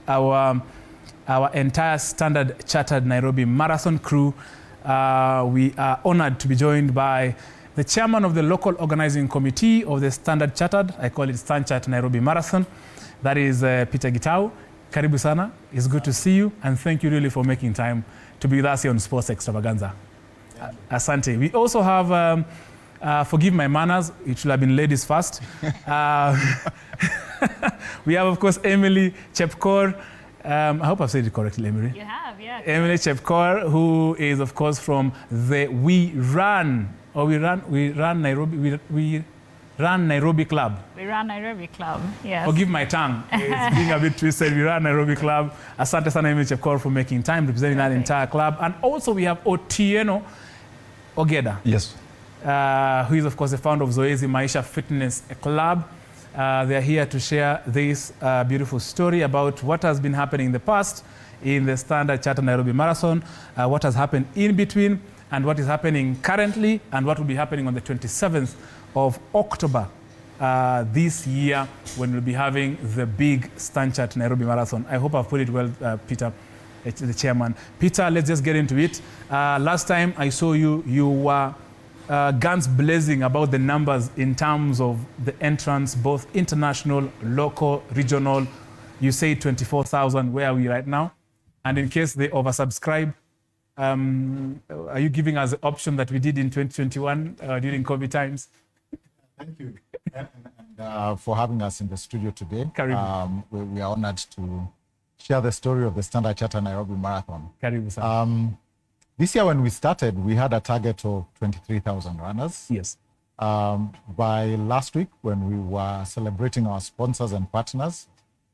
our entire Stanchart Nairobi Marathon crew. We are honored to be joined by the chairman of the local organizing committee of the Stanchart. I call it Stanchart Nairobi Marathon. That is Peter Gitau. Karibu sana. It's good to see you, and thank you really for making time to be with us here on Sports Extravaganza. Asante. We also have, forgive my manners, it should have been ladies first. We have, of course, Emily Chepkor. I hope I've said it correctly, Emily. You have, yeah. Emily Chepkor, who is, of course, from the We Run Nairobi Club. We Run Nairobi Club, yes. Forgive my tongue. It's being a bit twisted. We Run Nairobi Club. Asante sana Emily Chepkor for making time, representing that entire club. And also we have Otieno Ogeda. Yes. Who is, of course, the founder of Zoezi Maisha Fitness Club. They're here to share this beautiful story about what has been happening in the past in the Stanchart Nairobi Marathon, what has happened in between, and what is happening currently, and what will be happening on the 27th of October this year, when we'll be having the big Stanchart Nairobi Marathon. I hope I've put it well, Peter, the chairman. Peter, let's just get into it. Last time I saw you, you were guns blazing about the numbers in terms of the entrance, both international, local, regional. You say 24,000. Where are we right now? And in case they oversubscribe, are you giving us the option that we did in 2021 during COVID times? Thank you and, for having us in the studio today. We are honored to share the story of the Stanchart Nairobi Marathon. This year when we started, we had a target of 23,000 runners. Yes. By last week, when we were celebrating our sponsors and partners,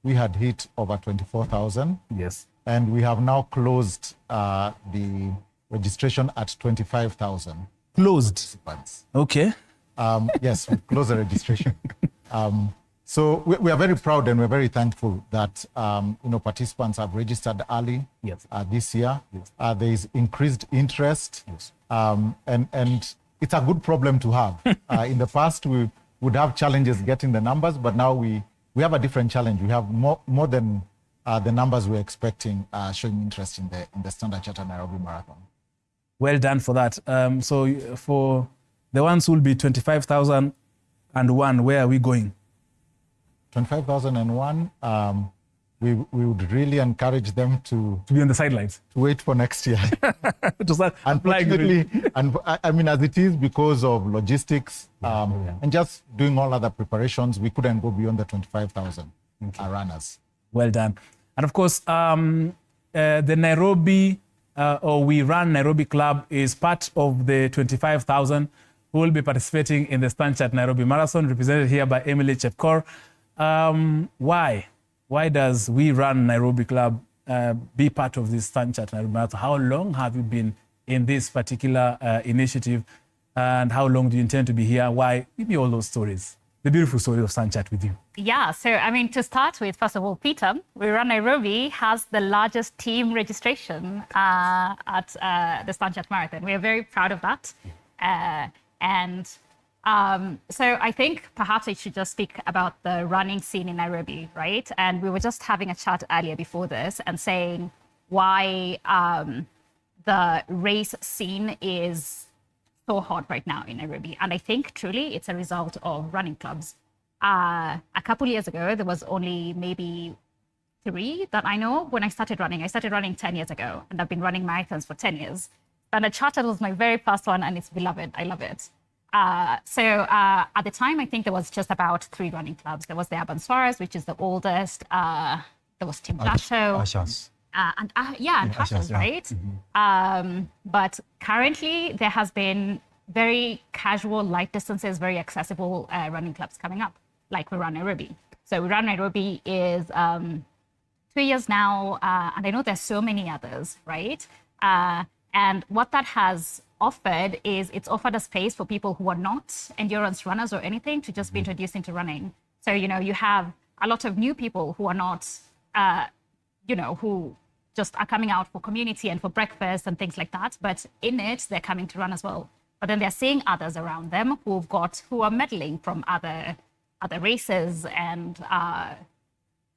we had hit over 24,000. Yes. And we have now closed the registration at 25,000. Closed? Okay. Yes, we closed the registration. So we are very proud and we're very thankful that participants have registered early. Yes. This year. Yes. There is increased interest. Yes. And it's a good problem to have. In the past, we would have challenges getting the numbers, but now we have a different challenge. We have more than the numbers we're expecting showing interest in the Stanchart Nairobi Marathon. Well done for that. So for the ones who will be 25,001, where are we going? 25,001, we would really encourage them to be on the sidelines, to wait for next year. To start Unfortunately, and I mean, as it is, because of logistics and just doing all other preparations, we couldn't go beyond the 25,000 runners. Well done. And of course, the Nairobi, or We Run Nairobi Club is part of the 25,000 who will be participating in the Stanchart Nairobi Marathon, represented here by Emily Chepkor. Why does We Run Nairobi Club be part of this Stanchart Nairobi Marathon? How long have you been in this particular initiative, and how long do you intend to be here? Why? Give me all those stories, the beautiful story of Stanchart with you. Yeah, so I mean, to start with, first of all, Peter, We Run Nairobi has the largest team registration at the Stanchart Marathon. We are very proud of that. So I think perhaps I should just speak about the running scene in Nairobi, right? And we were just having a chat earlier before this and saying why the race scene is so hot right now in Nairobi. And I think truly it's a result of running clubs. A couple years ago, there was only maybe 3 that I know when I started running. I started running 10 years ago, and I've been running marathons for 10 years. Stanchart was my very first one, and it's beloved. I love it. So at the time, I think there was just about 3 running clubs. There was the Urban Suarez, which is the oldest. There was Team Lasho. And Ashas, right? Mm-hmm. But currently, there has been very casual, light distances, very accessible running clubs coming up, like We Run Nairobi. So We Run Nairobi is 2 years now, and I know there's so many others, right? And what that has offered is it's offered a space for people who are not endurance runners or anything to just be introduced into running. So, you have a lot of new people who are not, who just are coming out for community and for breakfast and things like that. But in it, they're coming to run as well. But then they're seeing others around them who are medaling from other races and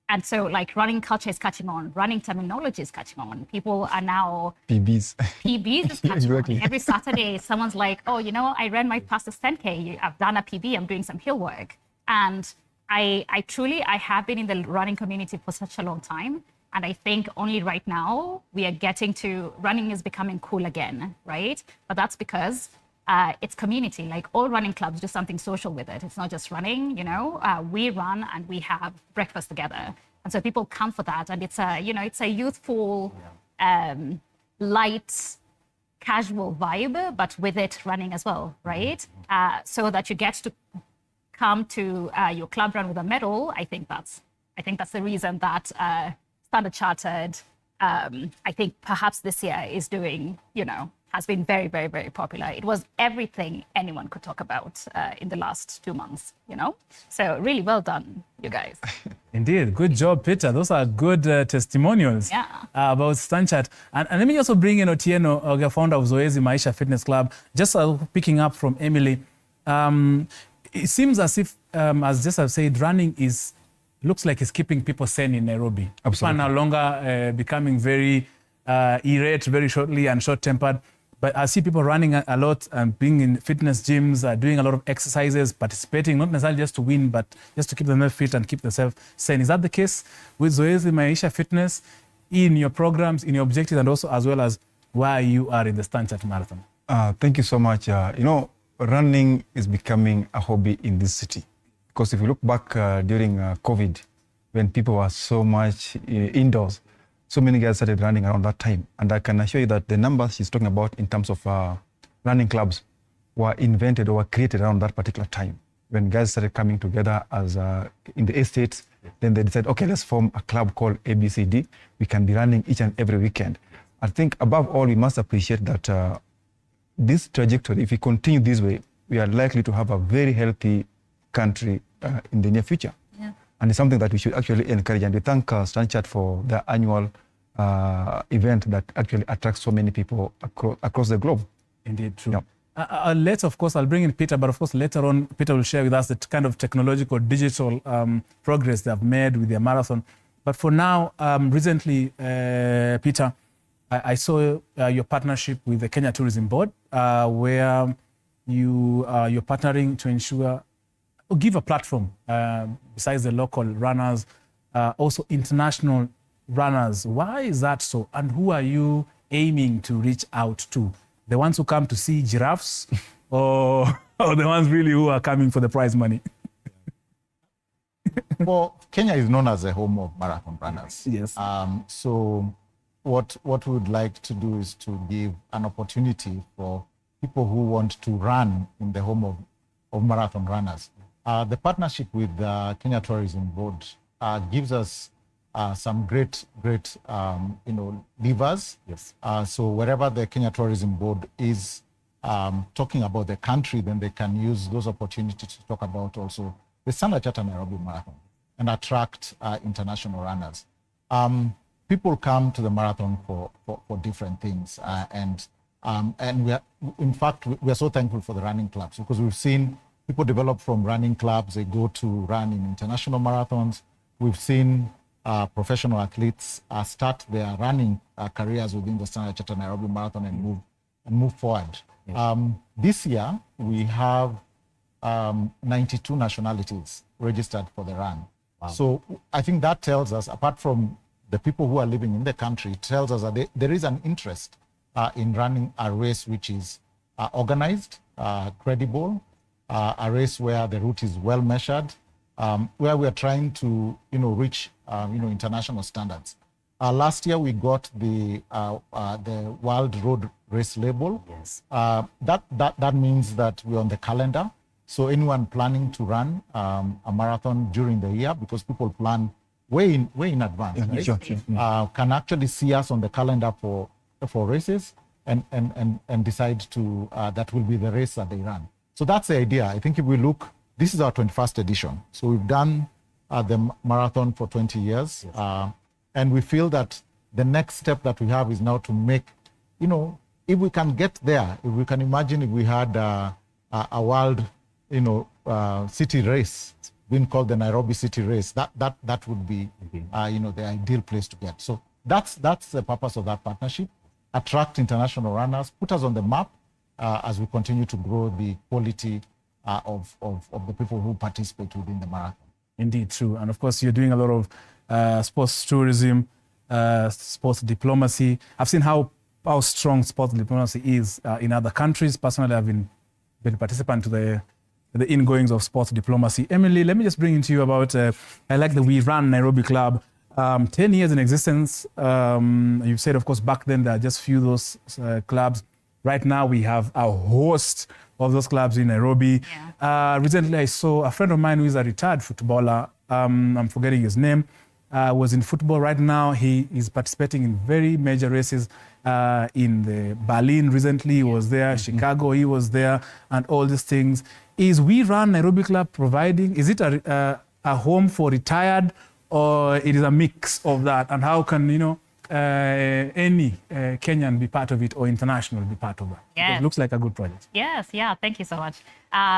and so like running culture is catching on, running terminology is catching on. People are now PBs. PBs is catching Exactly. on. Every Saturday, someone's like, oh, you know, I ran my fastest 10K. I've done a PB. I'm doing some hill work. And I have been in the running community for such a long time. And I think only right now we are getting to, running is becoming cool again, right? But that's because it's community. Like all running clubs do something social with it. It's not just running, you know. We run and we have breakfast together, and so people come for that. And it's a, you know, it's a youthful, light, casual vibe, but with it running as well, right? So that you get to come to your club run with a medal. I think that's the reason that Standard Chartered, I think perhaps this year is doing, you know, has been very, very, very popular. It was everything anyone could talk about in the last 2 months, you know? So really well done, you guys. Indeed. Good job, Peter. Those are good testimonials about Stanchart. And let me also bring in Otieno, the founder of Zoezi Maisha Fitness Club. Just picking up from Emily, it seems as if, as I've said, running looks like it's keeping people sane in Nairobi. Absolutely. People are no longer becoming very irate, very shortly and short-tempered. But I see people running a lot and being in fitness gyms, doing a lot of exercises, participating, not necessarily just to win, but just to keep themselves fit and keep themselves sane. Is that the case with Zoezi Maisha Fitness in your programs, in your objectives, and also as well as why you are in the Stanchart Marathon? Thank you so much. You know, running is becoming a hobby in this city. Because if you look back during COVID, when people were so much indoors, so many guys started running around that time. And I can assure you that the numbers she's talking about in terms of running clubs were invented or were created around that particular time. When guys started coming together as in the estates, then they decided, okay, let's form a club called ABCD. We can be running each and every weekend. I think above all, we must appreciate that this trajectory, if we continue this way, we are likely to have a very healthy country in the near future. And it's something that we should actually encourage. And we thank Stanchart for the annual event that actually attracts so many people across the globe. Indeed, true. Yeah. Later, of course, I'll bring in Peter, but of course, later on, Peter will share with us the kind of technological, digital progress they have made with their marathon. But for now, recently, Peter, I saw your partnership with the Kenya Tourism Board, where you're partnering to ensure give a platform besides the local runners, also international runners. Why is that so? And who are you aiming to reach out to? The ones who come to see giraffes or the ones really who are coming for the prize money? Well, Kenya is known as a home of marathon runners. Yes. So what we would like to do is to give an opportunity for people who want to run in the home of marathon runners. The partnership with the Kenya Tourism Board gives us some great levers. Yes. So wherever the Kenya Tourism Board is talking about the country, then they can use those opportunities to talk about also the Standard Chartered Nairobi Marathon and attract international runners. People come to the marathon for different things, and we are, in fact, we are so thankful for the running clubs because we've seen people develop from running clubs. They go to run in international marathons. We've seen professional athletes start their running careers within the Standard Chartered Nairobi Marathon and move forward. Yes. This year, we have 92 nationalities registered for the run. Wow. So I think that tells us, apart from the people who are living in the country, it tells us that there is an interest in running a race which is organized, credible, a race where the route is well measured, where we are trying to reach international standards. Last year we got the World Road Race label. Yes. That means that we're on the calendar. So anyone planning to run a marathon during the year, because people plan way in advance, right? Sure. Can actually see us on the calendar for races and decide to that will be the race that they run. So that's the idea. I think if we look, this is our 21st edition. So we've done the marathon for 20 years. Yes. And we feel that the next step that we have is now to make, if we can get there, if we can imagine if we had a world, city race been called the Nairobi City Race. That would be, the ideal place to get. So that's the purpose of that partnership. Attract international runners, put us on the map as we continue to grow the quality of the people who participate within the marathon. Indeed, true. And of course, you're doing a lot of sports tourism, sports diplomacy. I've seen how strong sports diplomacy is in other countries. Personally, I've been a participant to the ingoings of sports diplomacy. Emily, let me just bring into you about, I like the We Run Nairobi Club. 10 years in existence. You've said, of course, back then there are just few of those clubs. Right now, we have a host of those clubs in Nairobi. Yeah. Recently, I saw a friend of mine who is a retired footballer. I'm forgetting his name. Was in football. Right now, he is participating in very major races in the Berlin recently. He was there. Chicago, he was there, and all these things. Is We Run Nairobi Club providing, is it a home for retired, or it is a mix of that? And how can, any Kenyan be part of it, or international be part of that? Yeah. It looks like a good project. Yes, yeah, thank you so much.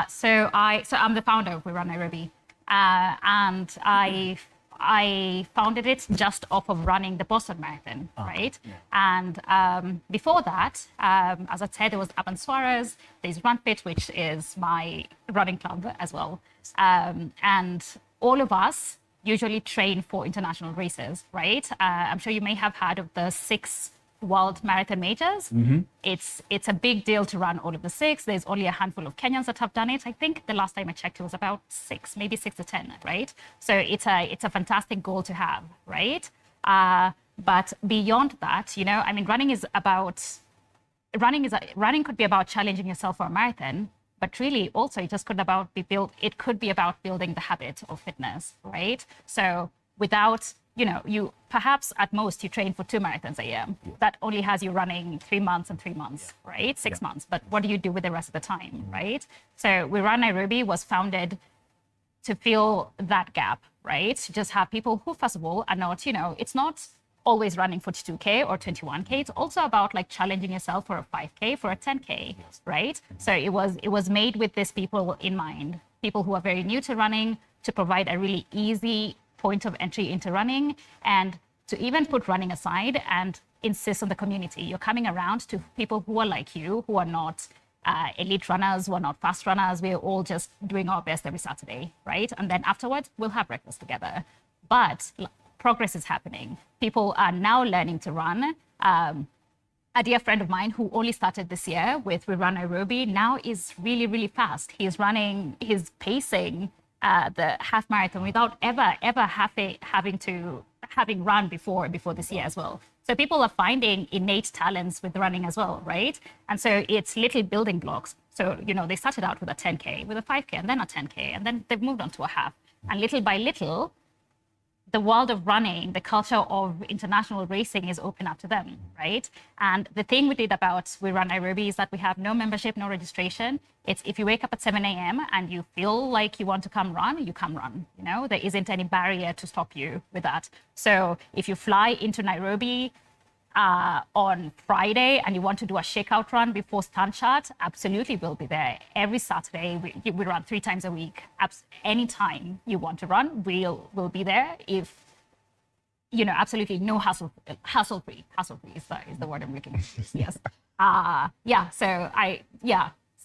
So I'm the founder of We Run Nairobi, and I founded it just off of running the Boston Marathon, right? Yeah. And before that, as I said, there was Aban Suarez, there's Run Fit, which is my running club as well. And all of us usually train for international races, right? I'm sure you may have heard of the 6 World Marathon Majors. Mm-hmm. It's a big deal to run all of the 6. There's only a handful of Kenyans that have done it. I think the last time I checked, it was about 6, maybe 6 to 10, right? So it's a fantastic goal to have, right? But beyond that, running could be about challenging yourself for a marathon, but really also it could be about building the habit of fitness, right? So without, you perhaps at most you train for 2 marathons a year. Yeah. That only has you running 3 months and 3 months, yeah. Right? 6 months. But what do you do with the rest of the time, right? So We Run Nairobi was founded to fill that gap, right? To just have people who, first of all, are not, it's not always running 42K or 21K. It's also about like challenging yourself for a 5K, for a 10K, yes. Right? So it was made with these people in mind, people who are very new to running, to provide a really easy point of entry into running, and to even put running aside and insist on the community. You're coming around to people who are like you, who are not elite runners, who are not fast runners. We're all just doing our best every Saturday, right? And then afterwards, we'll have breakfast together. But progress is happening. People are now learning to run. A dear friend of mine who only started this year with We Run Nairobi now is really, really fast. He's pacing the half marathon without ever having run before this year as well. So people are finding innate talents with running as well, right? And so it's little building blocks. So, they started out with a 10K, with a 5K, and then a 10K, and then they've moved on to a half. And little by little, the world of running, the culture of international racing is open up to them, right? And the thing we did about We Run Nairobi is that we have no membership, no registration. It's if you wake up at 7 a.m. and you feel like you want to come run, you come run. There isn't any barrier to stop you with that. So if you fly into Nairobi on Friday and you want to do a shakeout run before Stanchart, absolutely we'll be there. Every Saturday, we run 3 times a week. Anytime you want to run, we'll be there. If, absolutely no hassle-free is the word I'm looking for. Yes.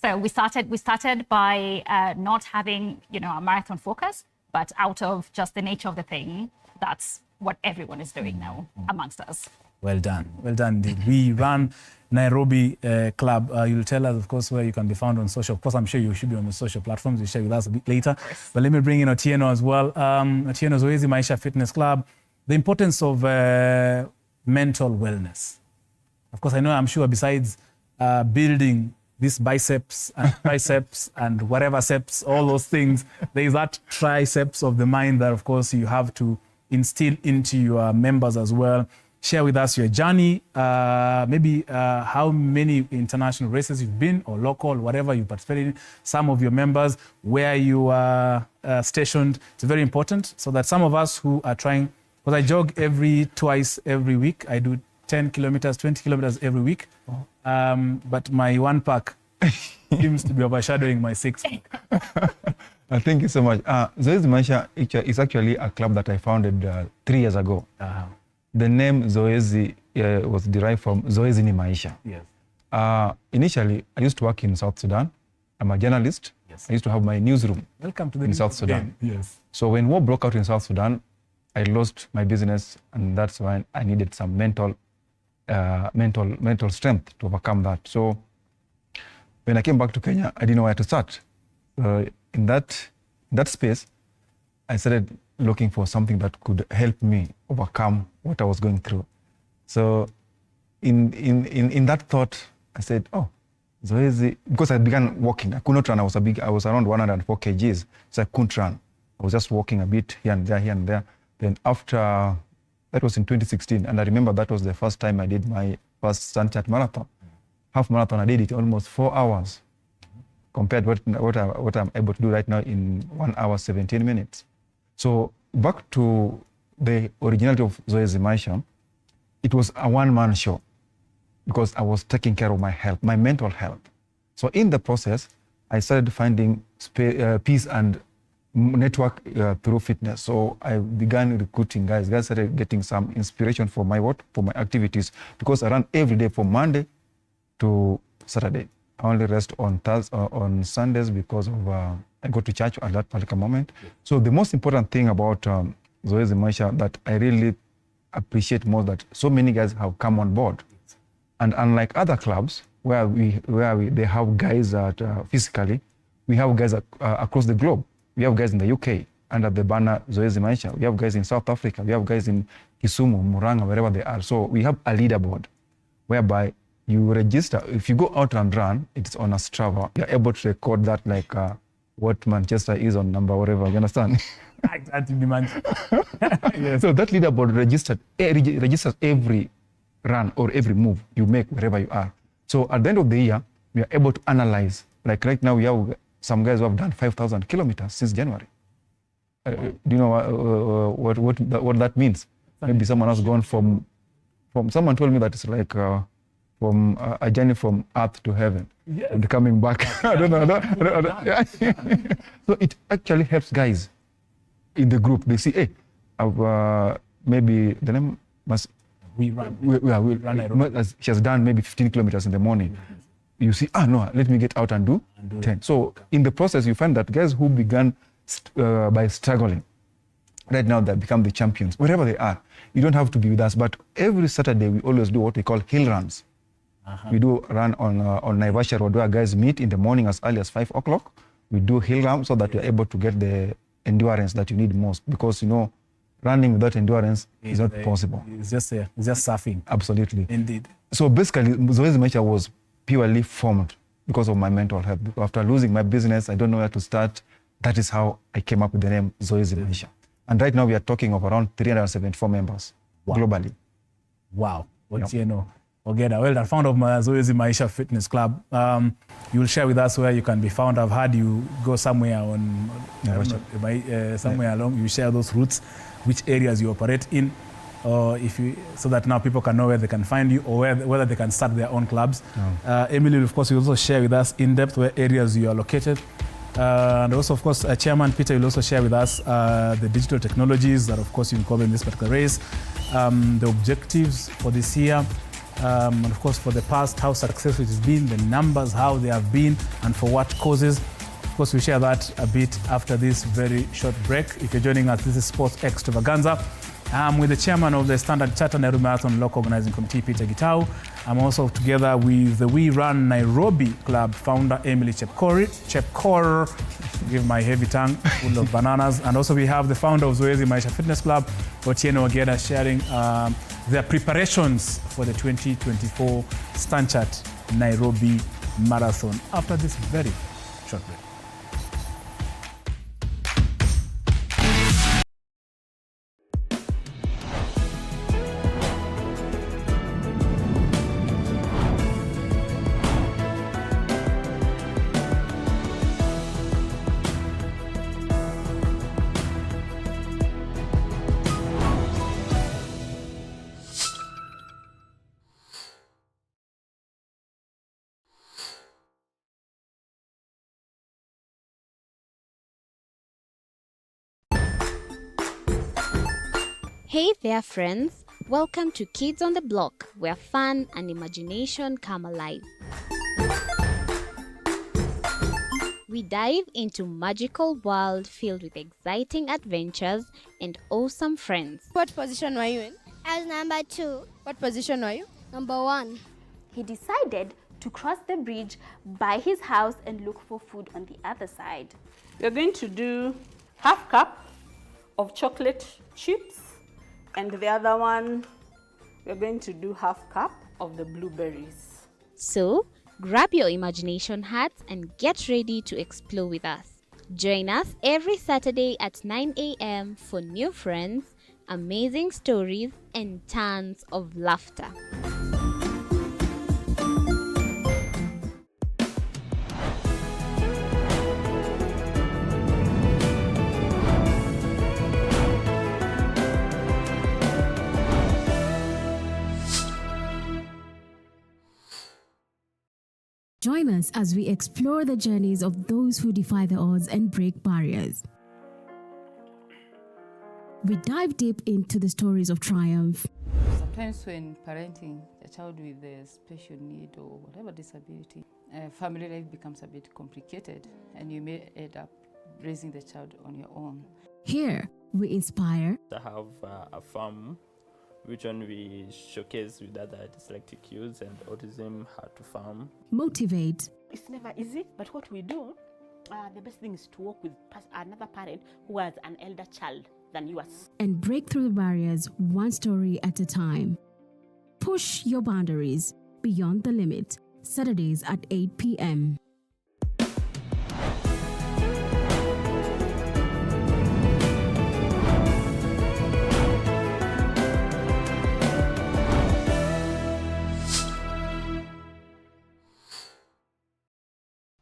So we started by not having, a marathon focus, but out of just the nature of the thing, that's what everyone is doing now amongst us. Well done indeed. We Run Nairobi Club. You'll tell us, of course, where you can be found on social. Of course, I'm sure you should be on the social platforms. You'll share with us a bit later. But let me bring in Otieno as well. Otieno Zoezi Maisha Fitness Club. The importance of mental wellness. Of course, I'm sure besides building these biceps and triceps and whatever ceps, all those things, there is that triceps of the mind that, of course, you have to instill into your members as well. Share with us your journey, maybe how many international races you've been, or local, whatever you participated in, some of your members, where you are stationed. It's very important so that some of us who are trying, because I jog twice every week. I do 10 kilometers, 20 kilometers every week. But my 1 pack seems to be overshadowing my 6 pack. Thank you so much. Zoezi Maisha is actually a club that I founded 3 years ago. The name Zoezi was derived from Zoezi ni Maisha. Yes. Initially, I used to work in South Sudan. I'm a journalist. Yes. I used to have my newsroom in South Sudan. Yes. So when war broke out in South Sudan, I lost my business, and that's when I needed some mental strength to overcome that. So when I came back to Kenya, I didn't know where to start. In that space, I started looking for something that could help me overcome what I was going through. So in that thought, I said, oh, Zoezi, because I began walking. I could not run. I was around 104 kgs, so I couldn't run. I was just walking a bit here and there. Then after, that was in 2016, and I remember that was the first time I did my first Stanchart Marathon. Half marathon, I did it almost 4 hours, compared what I'm able to do right now in 1 hour, 17 minutes. So back to the originality of Zoezi Maisha, it was a one-man show because I was taking care of my health, my mental health. So in the process, I started finding peace and network through fitness. So I began recruiting guys. Guys started getting some inspiration for my activities, because I run every day from Monday to Saturday. I only rest on Sundays because of I go to church at that particular moment. Yeah. So the most important thing about Zoezi Maisha that I really appreciate more, that so many guys have come on board. And unlike other clubs where they have guys that physically, we have guys across the globe. We have guys in the UK under the banner Zoezi Maisha. We have guys in South Africa. We have guys in Kisumu, Muranga, wherever they are. So we have a leaderboard whereby you register. If you go out and run, it's on a Strava. You're able to record that, like what Manchester is on number, whatever. You understand? Exactly, man. Yeah. So that leaderboard registers every run or every move you make wherever you are. So at the end of the year, we are able to analyze. Like right now, we have some guys who have done 5,000 kilometers since January. Do you know what that means? Maybe someone has gone from someone told me that it's like from a journey from earth to heaven. Yes. And coming back. I don't know. So it actually helps guys in the group. They see, hey, maybe the name must. We run Nairobi. She has done maybe 15 kilometers in the morning. Mm-hmm. You see, no, let me get out and do 10. So in the process, you find that guys who began by struggling, right now they become the champions, wherever they are. You don't have to be with us, but every Saturday we always do what we call hill runs. We do run on Naivasha Road, where guys meet in the morning as early as 5 o'clock. We do hill runs so that you're able to get the endurance that you need most, because running without endurance is not possible. It's just surfing. Absolutely. Indeed. So basically, Zoezi Maisha was purely formed because of my mental health. After losing my business, I don't know where to start. That is how I came up with the name Zoezi Maisha. And right now we are talking of around 374 members globally. Wow. Well, the founder of Zoezi Maisha Fitness Club. You'll share with us where you can be found. I've heard you go somewhere somewhere along. You share those routes, which areas you operate in, so that now people can know where they can find you, or whether they can start their own clubs. Emily, of course, will also share with us in depth where areas you are located. And also, of course, Chairman Peter will also share with us the digital technologies that, of course, you will cover in this particular race, the objectives for this year, and of course, for the past, how successful it has been, the numbers, how they have been, and for what causes. Of course, we'll share that a bit after this very short break. If you're joining us, this is Sports Extravaganza. I'm with the chairman of the Stanchart Nairobi Marathon Local Organizing Committee, Peter Gitau. I'm also together with the Wean Nairobi Club founder, Emily Chepkor. Give my heavy tongue full of bananas. And also we have the founder of Zoezi Maisha Fitness Club, Otieno Ogeda, sharing their preparations for the 2024 Stanchart Nairobi Marathon. After this very short break. Hey there, friends. Welcome to Kids on the Block, where fun and imagination come alive. We dive into magical world filled with exciting adventures and awesome friends. What position were you in? I was number 2. What position were you? Number 1. He decided to cross the bridge by his house and look for food on the other side. We're going to do half cup of chocolate chips, and the other one, we're going to do half cup of the blueberries. So, grab your imagination hats and get ready to explore with us. Join us every Saturday at 9 a.m. for new friends, amazing stories, and tons of laughter. Join us as we explore the journeys of those who defy the odds and break barriers. We dive deep into the stories of triumph. Sometimes when parenting a child with a special need or whatever disability, family life becomes a bit complicated and you may end up raising the child on your own. Here, we inspire. I have a farm which one we showcase with other dyslexic youths and autism, how to farm. Motivate. It's never easy, but what we do, the best thing is to work with another parent who has an elder child than yours. And break through the barriers one story at a time. Push your boundaries beyond the limit. Saturdays at 8 p.m.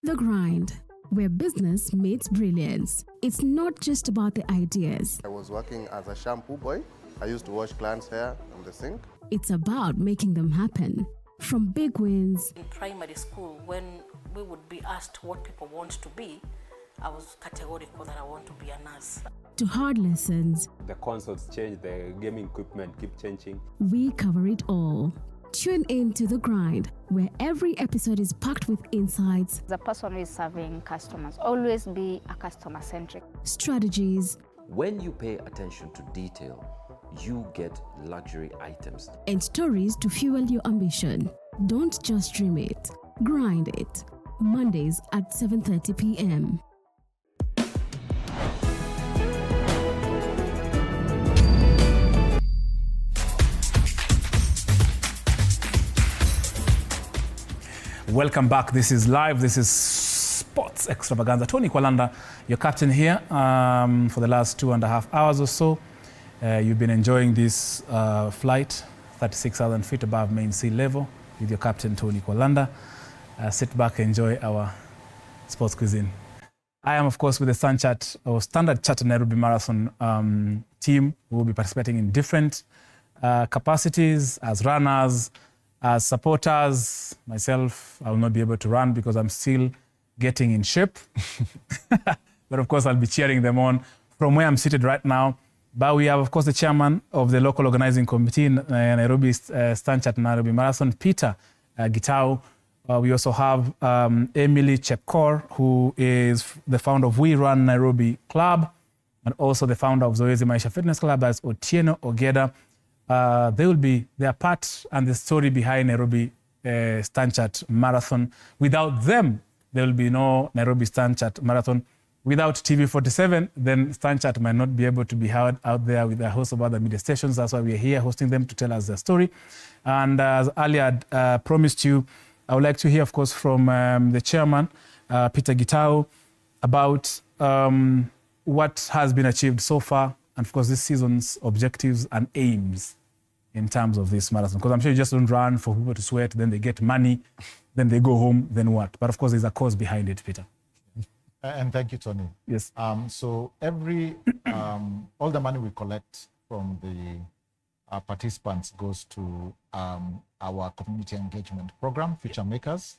The Grind, where business meets brilliance. It's not just about the ideas. I was working as a shampoo boy. I used to wash clients' hair on the sink. It's about making them happen. From big wins. In primary school, when we would be asked what people want to be, I was categorical that I want to be a nurse. To hard lessons. The consoles change, the gaming equipment keep changing. We cover it all. Tune in to The Grind, where every episode is packed with insights. The person who is serving customers, always be a customer-centric. Strategies. When you pay attention to detail, you get luxury items. And stories to fuel your ambition. Don't just dream it, grind it. Mondays at 7:30 p.m. Welcome back. This is live. This is Sports Extravaganza. Tony Kwalanda, your captain here for the last 2.5 hours or so. You've been enjoying this flight, 36,000 feet above main sea level, with your captain, Tony Kwalanda. Sit back, enjoy our sports cuisine. I am, of course, with the Standard Chartered Nairobi Marathon team, who will be participating in different capacities as runners, as supporters. Myself, I will not be able to run because I'm still getting in shape. But of course, I'll be cheering them on from where I'm seated right now. But we have, of course, the chairman of the local organizing committee in Nairobi, Stanchart Nairobi Marathon, Peter Gitau. We also have Emily Chepkor, who is the founder of We Run Nairobi Club, and also the founder of Zoezi Maisha Fitness Club, that's Otieno Ogeda. They are part and the story behind Nairobi Stanchart Marathon. Without them, there will be no Nairobi Stanchart Marathon. Without TV47, then Stanchart might not be able to be heard out there with a host of other media stations. That's why we are here hosting them to tell us their story. And as earlier promised you, I would like to hear, of course, from the chairman, Peter Gitau, about what has been achieved so far, and of course, this season's objectives and aims in terms of this marathon. Because I'm sure you just don't run for people to sweat, then they get money, then they go home, then what? But of course, there's a cause behind it, Peter. And thank you, Tony. Yes. So all the money we collect from the participants goes to our community engagement program, Future Makers.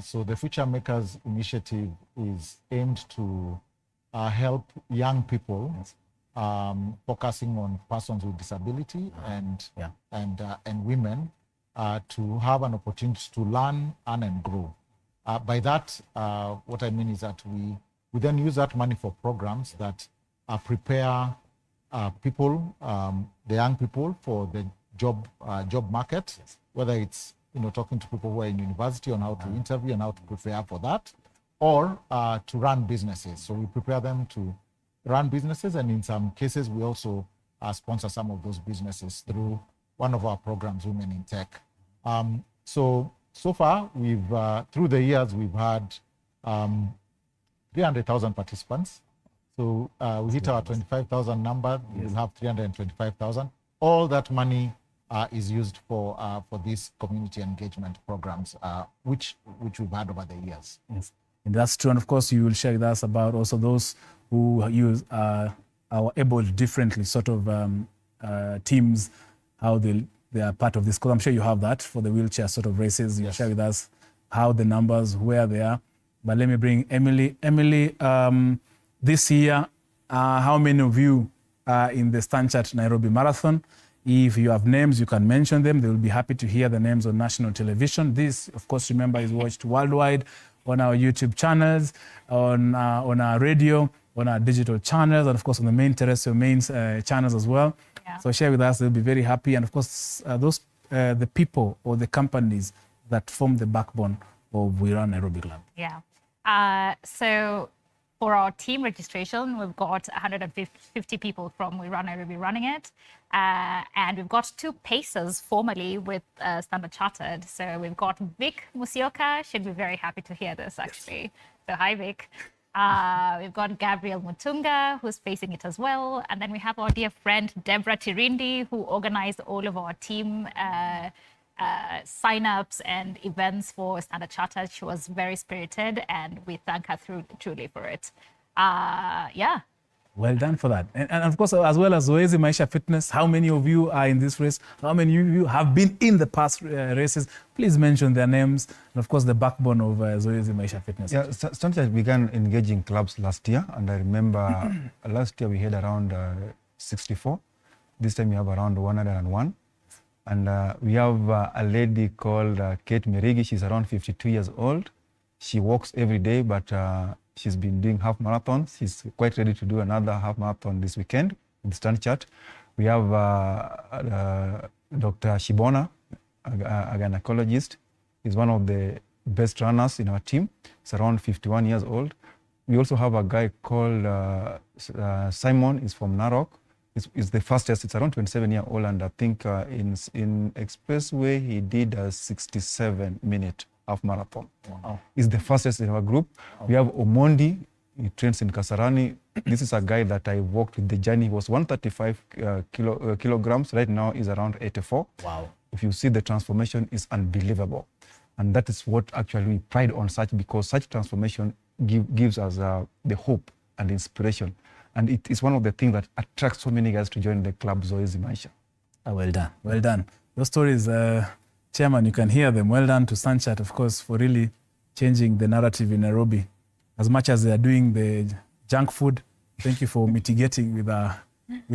So the Future Makers initiative is aimed to help young people focusing on persons with disability and women to have an opportunity to learn, earn, and grow. By that, what I mean is that we then use that money for programs that prepare people, the young people, for the job market, whether it's talking to people who are in university on how to interview and how to prepare for that, or to run businesses. So we prepare them to run businesses, and in some cases we also sponsor some of those businesses through one of our programs, Women in Tech. So far, we've through the years we've had 300,000 participants. So we hit our 25,000 number. Yes. We'll have 325,000. All that money is used for these community engagement programs, which we've had over the years. Yes, and that's true. And of course, you will share with us about also those who use are able differently sort of teams, how they are part of this. Because I'm sure you have that for the wheelchair sort of races. You share with us how the numbers, where they are. But let me bring Emily. Emily, this year, how many of you are in the Stanchart Nairobi Marathon? If you have names, you can mention them. They will be happy to hear the names on national television. This, of course, remember, is watched worldwide on our YouTube channels, on our radio, on our digital channels, and of course on the main terrestrial channels as well. Yeah. So share with us, they'll be very happy. And of course, the people or the companies that form the backbone of Wean Nairobi Club. Yeah. So for our team registration, we've got 150 people from Wean Nairobi running it. And we've got 2 pacers formally with Standard Chartered. So we've got Vic Musioka. She'd be very happy to hear this, actually. Yes. So hi, Vic. We've got Gabriel Mutunga, who's facing it as well. And then we have our dear friend, Deborah Tirindi, who organized all of our team sign-ups and events for Standard Chartered. She was very spirited, and we thank her truly for it. Yeah. Well done for that. And of course, as well as Zoezi Maisha Fitness, how many of you are in this race? How many of you have been in the past races? Please mention their names. And of course, the backbone of Zoezi Maisha Fitness. Yeah, Stanchart began engaging clubs last year. And I remember last year we had around 64. This time we have around 101. And we have a lady called Kate Merigi. She's around 52 years old. She walks every day, but she's been doing half marathons. She's quite ready to do another half marathon this weekend with Stanchart. We have Dr. Shibona, a gynecologist. He's one of the best runners in our team. He's around 51 years old. We also have a guy called Simon. He's from Narok. It's the fastest. It's around 27-year-old, and I think in Expressway he did a 67-minute half marathon. Wow. He's the fastest in our group. Wow. We have Omondi. He trains in Kasarani. This is a guy that I walked with the journey. He was 135 kilograms. Right now he's around 84. Wow. If you see the transformation, is unbelievable. And that is what actually we pride on such, because such transformation gives us the hope and inspiration. And it is one of the things that attracts so many guys to join the club Zoezi Maisha. Well done. Well done. Those stories, Chairman, you can hear them. Well done to Stanchart, of course, for really changing the narrative in Nairobi. As much as they are doing the junk food, thank you for mitigating with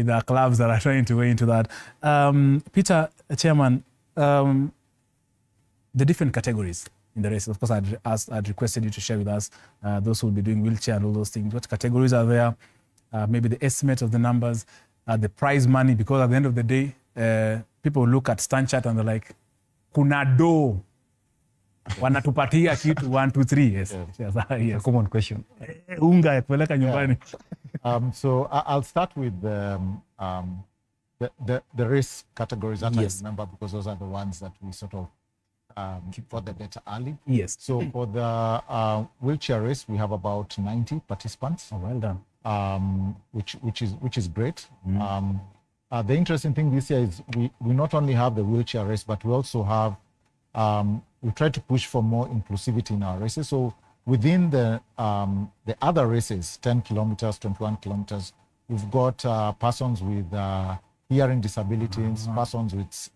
our clubs that are trying to weigh into that. Peter, Chairman, the different categories in the race. Of course, I'd requested you to share with us those who will be doing wheelchair and all those things. What categories are there? Maybe the estimate of the numbers, the prize money, because at the end of the day, people look at Stanchart and they're like, kuna do, wanatupatia kitu 1, 2, 3. Yes. Yes. A common question. Unga ya kupeleka nyumbani. So I'll start with the race categories that I remember, because those are the ones that we sort of got the data early. Yes. So for the wheelchair race, we have about 90 participants. Oh, well done. Which is great. The interesting thing this year is we not only have the wheelchair race, but we also have we try to push for more inclusivity in our races. So within the other races, 10 kilometers, 21 kilometers, we've got persons with hearing disabilities, persons with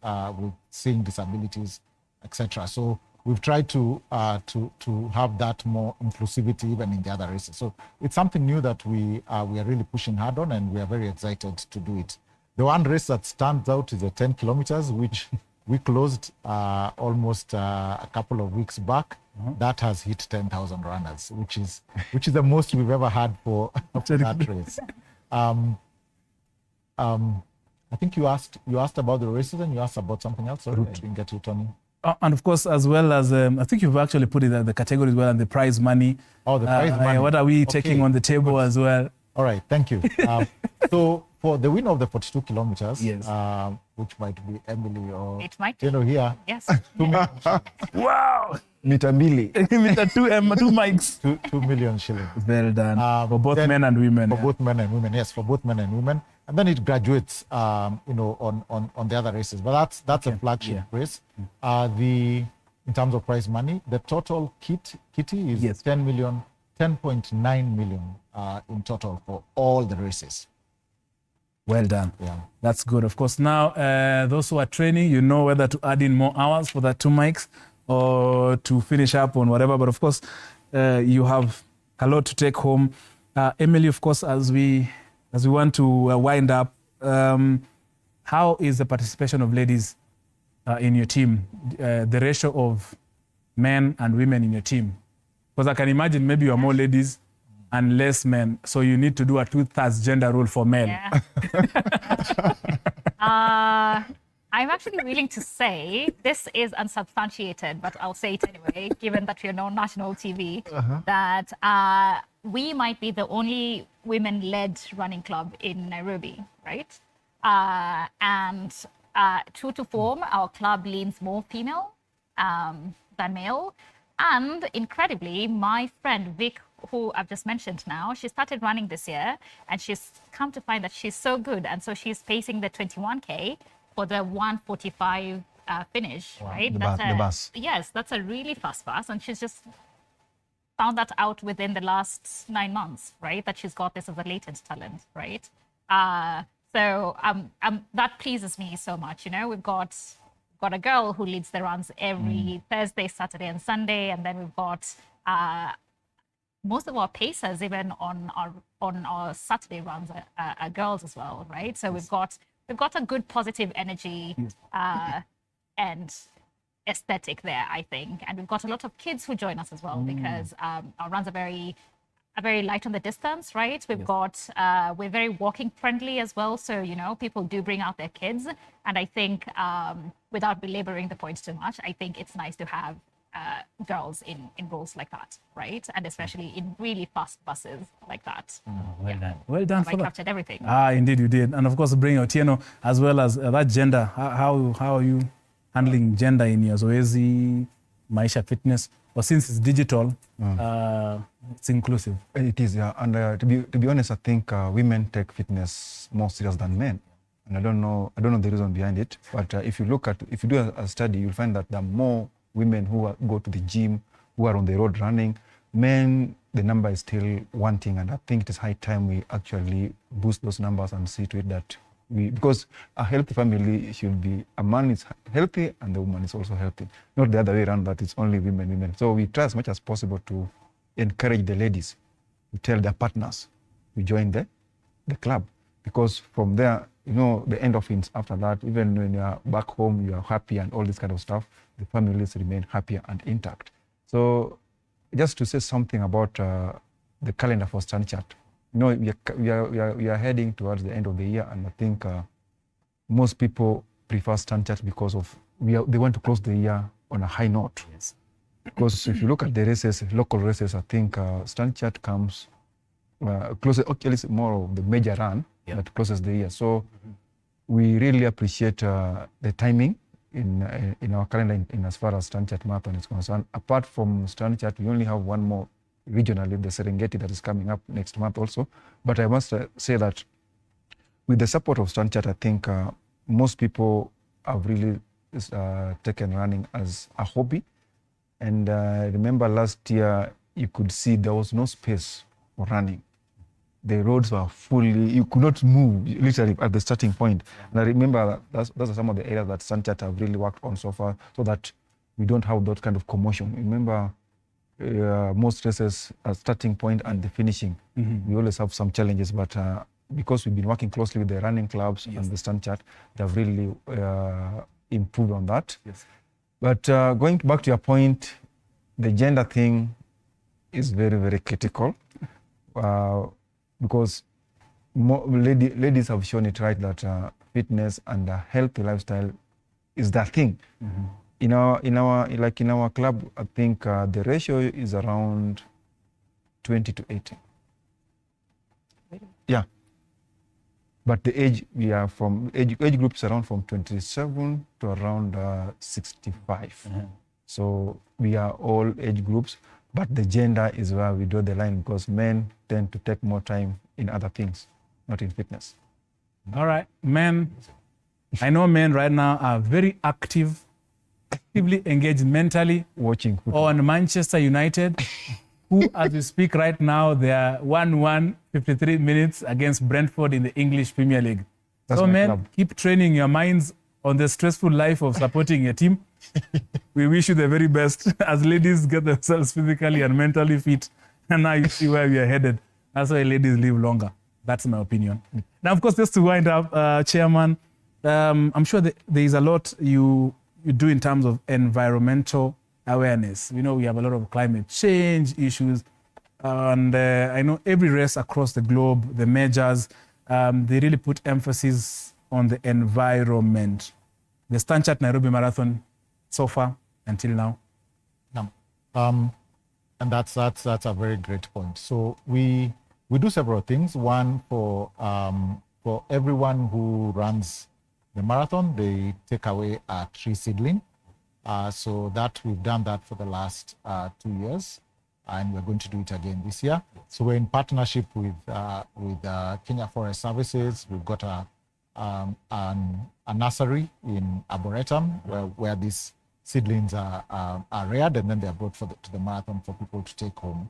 seeing disabilities, etc. So we've tried to have that more inclusivity even in the other races. So it's something new that we are really pushing hard on, and we are very excited to do it. The one race that stands out is the 10 kilometers, which we closed almost a couple of weeks back. That has hit 10,000 runners, which is the most we've ever had for that race. I think you asked about the races, and you asked about something else. Sorry, I didn't get you, Tony. And of course, as well as I think you've actually put it at the category as well, and the prize money. Oh, the prize money. What are we taking on the table as well? All right, thank you. So for the winner of the 42 kilometers, yes. Which might be Emily or it might here. Yes. Wow. Mita mbili. Mita two mics. 2 million shillings. Well done. For both men and women. For both men and women, yes, for both men and women. And then it graduates, on the other races. But that's a flagship race. In terms of prize money, the total kitty is 10.9 million in total for all the races. Well done. Yeah. That's good. Of course, now those who are training, you know whether to add in more hours for that 2 mics or to finish up on whatever. But of course, you have a lot to take home. Emily, of course, as we want to wind up, how is the participation of ladies in your team? The ratio of men and women in your team? Because I can imagine maybe you are more ladies and less men, so you need to do a 2/3 gender rule for men. Yeah. I'm actually willing to say this is unsubstantiated, but I'll say it anyway, given that we're on national TV, that we might be the only women-led running club in Nairobi, right? And true to form, our club leans more female than male. And incredibly, my friend Vic, who I've just mentioned now, she started running this year, and she's come to find that she's so good. And so she's pacing the 21K for the 1:45 finish, right? The bus. Yes, that's a really fast pass. And she's just found that out within the last 9 months, right? That she's got this as a latent talent, right? So that pleases me so much. You know, we've got a girl who leads the runs every Thursday, Saturday, and Sunday, and then we've got most of our pacers, even on our Saturday runs, are girls as well, right? So we've got a good positive energy and aesthetic there, I think, and we've got a lot of kids who join us as well because our runs are very light on the distance, right? We've got we're very walking friendly as well, so you know people do bring out their kids, and I think without belaboring the point too much, I think it's nice to have girls in roles like that, right? And especially in really fast buses like that. Well done. I captured everything. Indeed you did. And of course, bring Otieno as well as that gender. How are you handling gender in your Zoezi, Maisha Fitness? Or since it's digital, it's inclusive. It is, yeah. And to be honest, I think women take fitness more serious than men. And I don't know the reason behind it. But if you do a study, you'll find that there are more women who go to the gym, who are on the road running. Men, the number is still wanting, and I think it is high time we actually boost those numbers and see to it that because a healthy family should be, a man is healthy and the woman is also healthy, not the other way around, that it's only women. So we try as much as possible to encourage the ladies to tell their partners to join the club, because from there, you know, the endorphins after that, even when you are back home, you are happy and all this kind of stuff, the families remain happier and intact. So just to say something about the calendar for Stanchart, you know, we are heading towards the end of the year, and I think most people prefer Stanchart because of they want to close the year on a high note. Yes. Because if you look at the races, local races, I think Stanchart comes closer. Okay, it's more of the major run that closes the year. So we really appreciate the timing in our calendar in as far as Stanchart Marathon is concerned. Apart from Stanchart, we only have one more regionally, the Serengeti, that is coming up next month also. But I must say that with the support of Stanchart, I think most people have really taken running as a hobby. And remember last year, you could see there was no space for running. The roads were fully, you could not move literally at the starting point. And I remember those are some of the areas that Stanchart have really worked on so far, so that we don't have that kind of commotion. Remember, most races are starting point and the finishing. We always have some challenges, but because we've been working closely with the running clubs and the Stanchart, they've really improved on that. Yes. But going back to your point, the gender thing is very, very critical because ladies have shown it right that fitness and a healthy lifestyle is the thing. In our club, I think the ratio is around 20 to 80. Yeah. But the age we are from, age groups around from 27 to around 65. So we are all age groups, but the gender is where we draw the line because men tend to take more time in other things, not in fitness. All right, men. I know men right now are very actively engaged mentally. Watching football. On Manchester United, who, as we speak right now, they are 1-1, 53 minutes against Brentford in the English Premier League. That's so, my men, club. keep training your minds on the stressful life of supporting your team. We wish you the very best as ladies get themselves physically and mentally fit. And now you see where we are headed. That's why ladies live longer. That's my opinion. Now, of course, just to wind up, Chairman, I'm sure there is a lot you do in terms of environmental awareness. We know we have a lot of climate change issues. And I know every race across the globe, the majors, they really put emphasis on the environment. The Stanchart Nairobi Marathon so far until now. And that's a very great point. So we do several things. One, for everyone who runs the marathon, they take away a tree seedling. So that we've done that for the last 2 years, and we're going to do it again this year. So we're in partnership with Kenya Forest Services. We've got a nursery in Arboretum where these seedlings are reared, and then they're brought to the marathon for people to take home.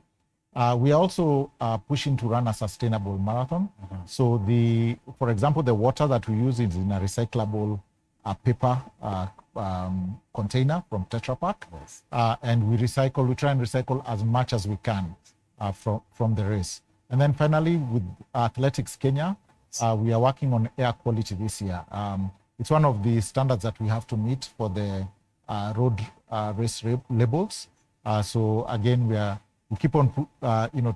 We are also pushing to run a sustainable marathon. So for example, the water that we use is in a recyclable paper container from Tetra Pak. And we try and recycle as much as we can from the race. And then finally, with Athletics Kenya, we are working on air quality this year. It's one of the standards that we have to meet for the road race labels. So again, we keep on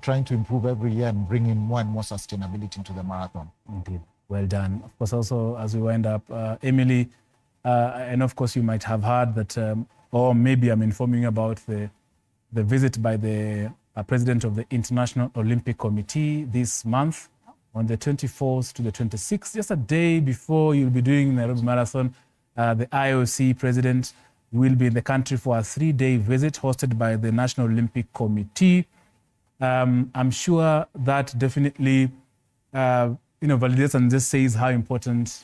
trying to improve every year and bring in more and more sustainability into the marathon. Indeed. Well done. Of course, also, as we wind up, Emily, and of course, you might have heard that, or maybe I'm informing you about the visit by the president of the International Olympic Committee this month on the 24th to the 26th, just a day before you'll be doing Nairobi Marathon. The IOC president will be in the country for a 3-day visit hosted by the National Olympic Committee. I'm sure that definitely validates and just says how important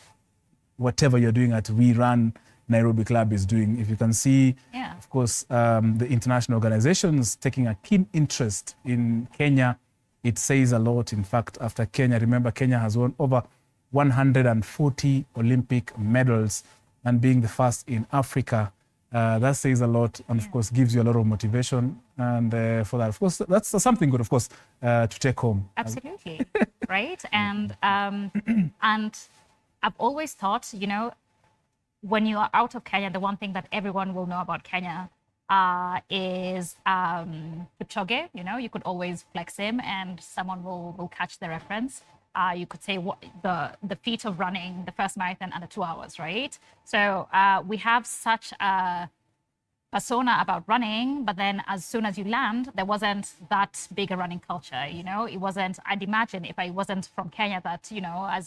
whatever you're doing at We Run Nairobi Club is doing. If you can see, of course, the international organizations taking a keen interest in Kenya, it says a lot. In fact, after Kenya, remember, Kenya has won over 140 Olympic medals and being the first in Africa. That says a lot and, of course, gives you a lot of motivation. And for that, of course, that's something good, of course, to take home. Absolutely, right? And I've always thought, when you are out of Kenya, the one thing that everyone will know about Kenya is Kipchoge. You could always flex him and someone will catch the reference. You could say the feat of running the first marathon under 2 hours, right? So we have such a persona about running, but then as soon as you land, there wasn't that big a running culture, It wasn't, I'd imagine if I wasn't from Kenya that, as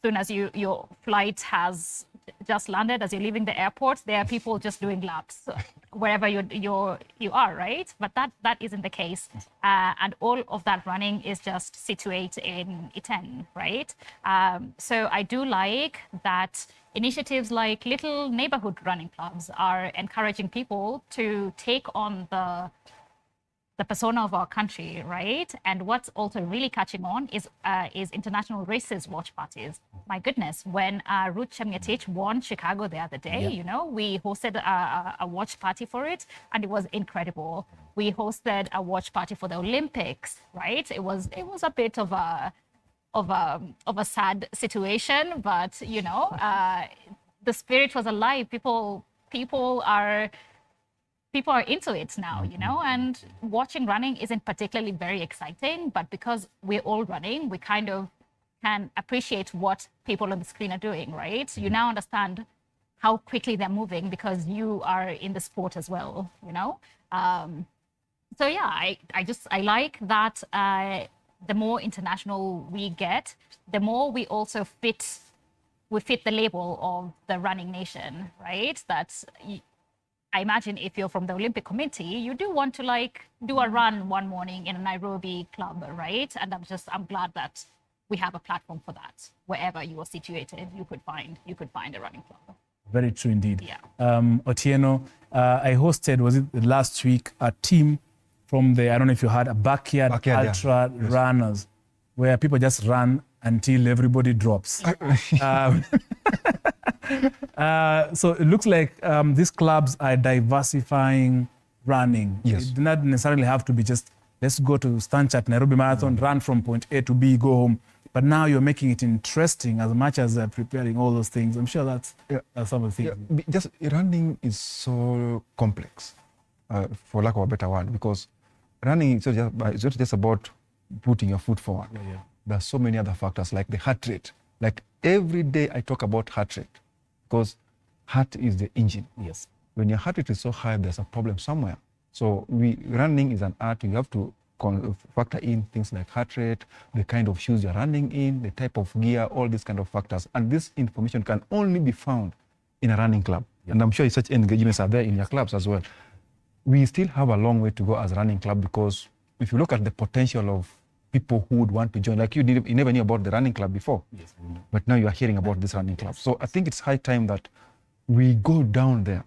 soon as your flight has just landed, as you're leaving the airport, there are people just doing laps wherever you are, right? But that isn't the case. And all of that running is just situated in Iten, right? So I do like that initiatives like little neighborhood running clubs are encouraging people to take on the persona of our country, right? And what's also really catching on is international races watch parties. My goodness, when Ruth Chemgetich won Chicago the other day, you know, we hosted a watch party for it, and it was incredible. We hosted a watch party for the Olympics, right? It was a bit of a sad situation, but you know, the spirit was alive. People are into it now, you know, and watching running isn't particularly very exciting, but because we're all running, we kind of can appreciate what people on the screen are doing, right? So you now understand how quickly they're moving because you are in the sport as well, you know? So yeah, I like that the more international we get, the more we also fit the label of the running nation, right? That's, I imagine if you're from the Olympic Committee, you do want to like do a run one morning in a Nairobi club, right? And I'm glad that we have a platform for that. Wherever you are situated, you could find a running club. Very true indeed. Yeah. Otieno, I hosted, was it last week, a team from the, I don't know if you had a backyard ultra runners, where people just run until everybody drops. So it looks like these clubs are diversifying running. Yes. It does not necessarily have to be just, let's go to Stanchart Marathon Marathon, run from point A to B, go home. But now you're making it interesting as much as preparing all those things. I'm sure that's some of the things. Yeah, just running is so complex, for lack of a better word, because running is not just about putting your foot forward. Yeah. There are so many other factors like the heart rate. Like every day I talk about heart rate because heart is the engine. Yes. When your heart rate is so high, there's a problem somewhere. So running is an art. You have to factor in things like heart rate, the kind of shoes you're running in, the type of gear, all these kind of factors. And this information can only be found in a running club. Yep. And I'm sure such engagements are there in your clubs as well. We still have a long way to go as a running club because if you look at the potential of people who would want to join, like you never knew about the running club before, yes, but now you are hearing about this running club. So I think it's high time that we go down there,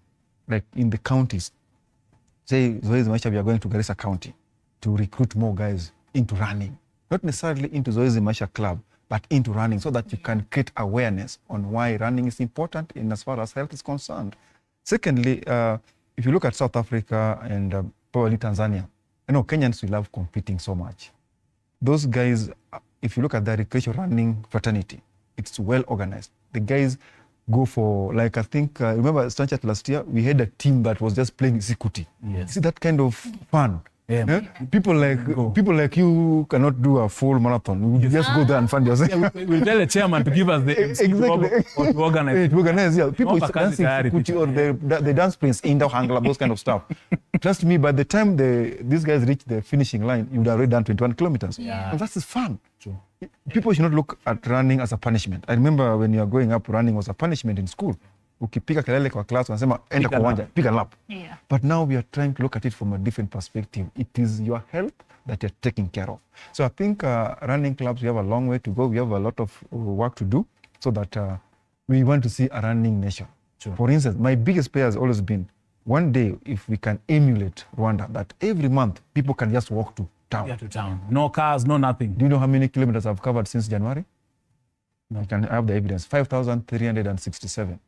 like in the counties. Say, we are going to Garissa County to recruit more guys into running, not necessarily into Zoezi Maisha Club, but into running so that you can create awareness on why running is important in as far as health is concerned. Secondly, if you look at South Africa and probably Tanzania, I know Kenyans will love competing so much. Those guys, if you look at the recreational running fraternity, it's well organized. The guys go for, like I think, remember Stanchart last year, we had a team that was just playing Sikuti. Yes. See that kind of fun? Yeah. Yeah? People like you cannot do a full marathon. You just go there and find yourself. Yeah, we'll tell the chairman to give us the exactly. to organize. To organize, yeah. People dancing Sikuti or the dance prince, Indo Hangla, those kind of stuff. Trust me, by the time these guys reach the finishing line, you would have already done 21 kilometers. Yeah. And that's fun. True. People should not look at running as a punishment. I remember when you were growing up, running was a punishment in school. Ukipiga kelele kwa class wanasema enda kwa uwanja, pick a lap. Yeah. But now we are trying to look at it from a different perspective. It is your health that you're taking care of. So I think running clubs, we have a long way to go. We have a lot of work to do so that we want to see a running nation. Sure. For instance, my biggest prayer has always been, one day if we can emulate Rwanda, that every month people can just walk to town. Yeah, to town. No cars, no nothing. Do you know how many kilometers I've covered since January? No. I can have the evidence, 5,367.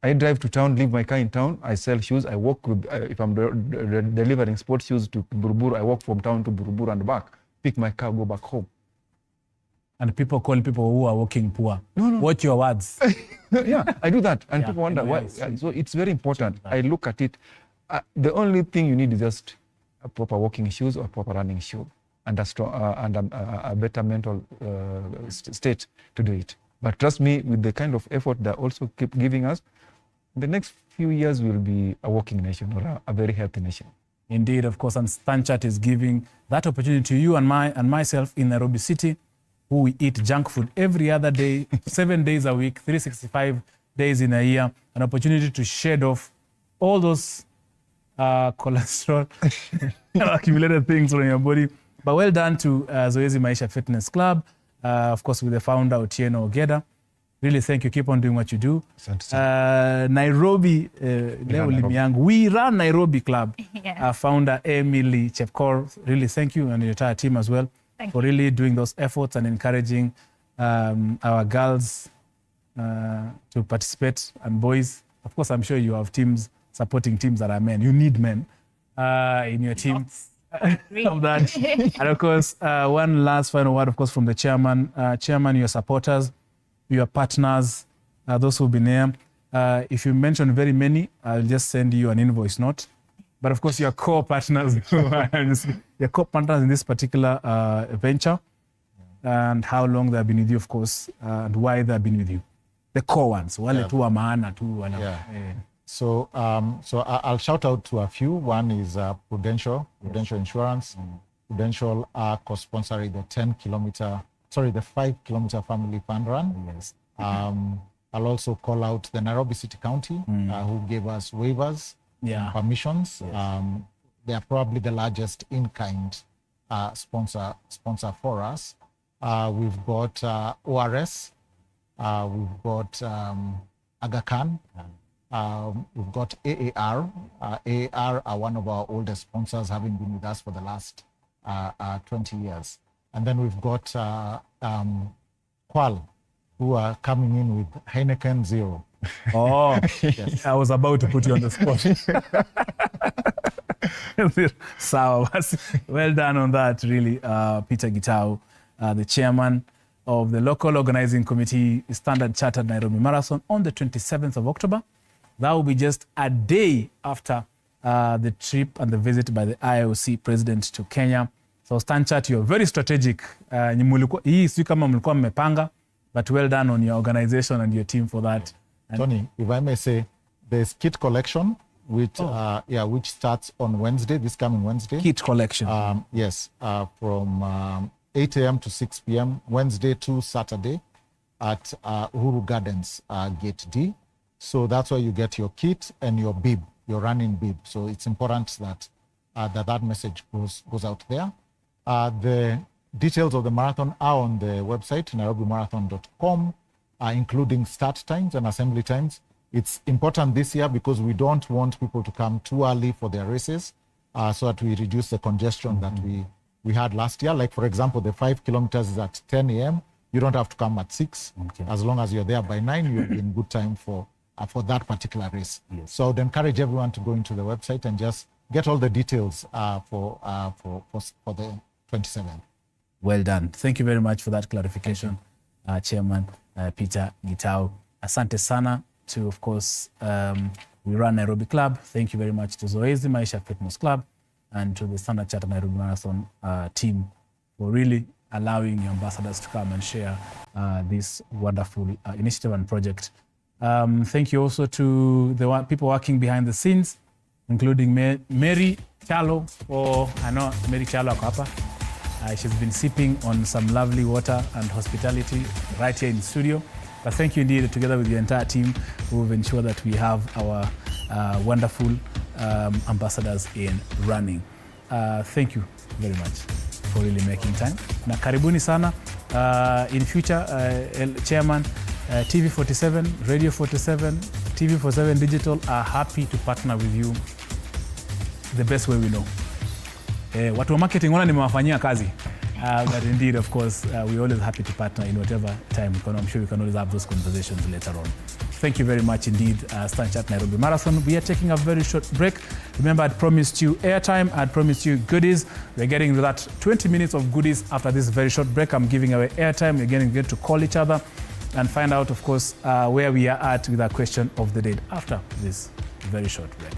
I drive to town, leave my car in town, I sell shoes, I walk with, if I'm delivering sports shoes to Buruburu, I walk from town to Buruburu and back, pick my car, go back home. And people call people who are walking poor. No. Watch your words. Yeah, I do that. And Yeah, people wonder why. anyways. So it's very important. I look at it. The only thing you need is just a proper walking shoes or proper running shoe and a better mental state to do it. But trust me, with the kind of effort they also keep giving us, the next few years will be a walking nation or a very healthy nation. Indeed, of course, and Stanchart is giving that opportunity to you and myself in Nairobi City, who we eat junk food every other day, 7 days a week, 365 days in a year, an opportunity to shed off all those cholesterol accumulated things from your body. But well done to Zoezi Maisha Fitness Club, of course, with the founder, Otieno Ogeda. Really, thank you. Keep on doing what you do. Nairobi, We Run Nairobi Club. Founder Emily Chepkor, really thank you, and your entire team as well for really doing those efforts and encouraging our girls to participate, and boys. Of course, I'm sure you have teams supporting teams that are men. You need men in your team. Of that. And of course, one last final word, of course, from the chairman. Chairman, your supporters, your partners, those who've been here. If you mention very many, I'll just send you an invoice note. But of course, your core partners, your core partners in this particular venture, and how long they've been with you, of course, and why they've been with you. The core ones. So I'll shout out to a few. One is Prudential Insurance. Prudential are co-sponsoring the 5-kilometer family fun run. Yes. I'll also call out the Nairobi City County, who gave us waivers, permissions. Yes. They are probably the largest in-kind sponsor for us. We've got ORS. We've got Aga Khan. We've got AAR. AAR are one of our oldest sponsors, having been with us for the last 20 years. And then we've got Qual, who are coming in with Heineken Zero. Oh, yes. I was about to put you on the spot. So, well done on that, really, Peter Gitau, the chairman of the local organizing committee, Standard Chartered Nairobi Marathon, on the 27th of October. That will be just a day after the trip and the visit by the IOC president to Kenya. So Stanchart, you're very strategic. Hii si kama mlikuwa mmepanga, but well done on your organization and your team for that. Tony, if I may say, there's kit collection, which starts on Wednesday, this coming Wednesday. Kit collection. Yes, from 8 a.m. to 6 p.m., Wednesday to Saturday at Uhuru Gardens, Gate D. So that's where you get your kit and your bib, your running bib. So it's important that that message goes out there. The details of the marathon are on the website, nairobimarathon.com, including start times and assembly times. It's important this year because we don't want people to come too early for their races, so that we reduce the congestion that we had last year. Like, for example, the 5 kilometers is at 10 a.m. You don't have to come at 6. Okay. As long as you're there by 9, you'll be in good time for that particular race. Yes. So I'd encourage everyone to go into the website and just get all the details for the 27th. Well done. Thank you very much for that clarification, Chairman Peter Gitau. Asante sana to, of course, We Run Nairobi Club. Thank you very much to Zoezi Maisha Fitness Club and to the Standard Chartered Nairobi Marathon team for really allowing your ambassadors to come and share this wonderful initiative and project. Thank you also to the people working behind the scenes, including Mary Chalo. I know Mary Chalo ako hapa. She's been sipping on some lovely water and hospitality right here in the studio. But thank you indeed, together with the entire team, who've ensured that we have our wonderful ambassadors in running. Thank you very much for really making time. Na karibuni sana. In future, Chairman, TV47, Radio 47, TV47 Digital are happy to partner with you the best way we know. Watu wa marketing wana nimewafanyia kazi. But indeed, of course, we're always happy to partner in whatever time we can. I'm sure we can always have those conversations later on. Thank you very much indeed, Stanchart Nairobi Marathon. We are taking a very short break. Remember, I'd promised you airtime. I'd promised you goodies. We're getting to that 20 minutes of goodies after this very short break. I'm giving away airtime. We're getting to call each other and find out, of course, where we are at with our question of the day after this very short break.